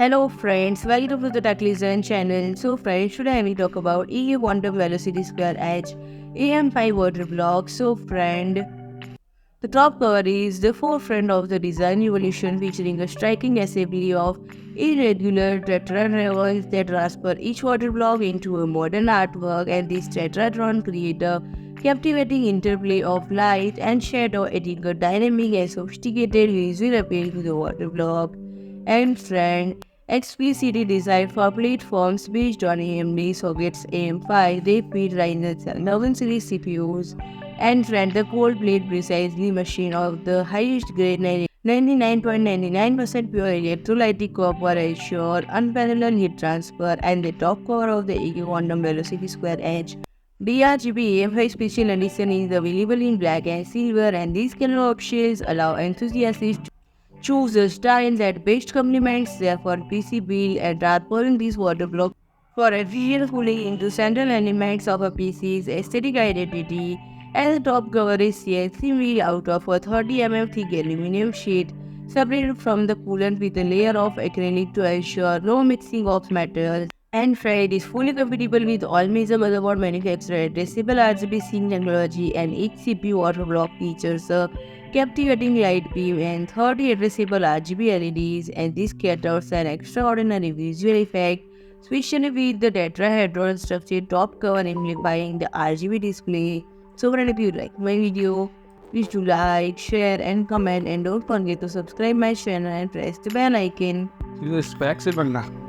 Hello friends, welcome to the Techlisten channel. So friends, today I will talk about EK-Quantum Velocity² Edge AM5 water block. So friend, the top cover is the forefront of the design evolution, featuring a striking assembly of irregular tetrahedrons that transfer each water block into a modern artwork, and these tetrahedrons create a captivating interplay of light and shadow, adding a dynamic and sophisticated visual appeal to the water block. And friend, explicitly designed for platforms based on AMD Sockets AM5, they feed Ryzen 7 series CPUs and friend, the cold plate precisely machine of the highest grade 99.99% pure electrolytic copper ensure unparalleled heat transfer, and the top cover of the EK-Quantum Velocity² Edge D-RGB AM5 Special Edition is available in black and silver, and these color options allow enthusiasts to choose a style that best complements their PC build, and transferring these water blocks for efficient cooling into central elements of a PC's aesthetic identity. And the top cover is CNC-milled out of a 30 mm thick aluminium sheet, separated from the coolant with a layer of acrylic to ensure no mixing of materials. And it is fully compatible with all major motherboard manufacturers. Addressable RGB sync technology, and each CPU water block features a captivating light beam and 30 addressable RGB LEDs, and this caters an extraordinary visual effect, especially with the tetrahedron structure top cover amplifying the RGB display. So friend, if you like my video, please do like, share and comment, and don't forget to subscribe my channel and press the bell icon. Spec से बनना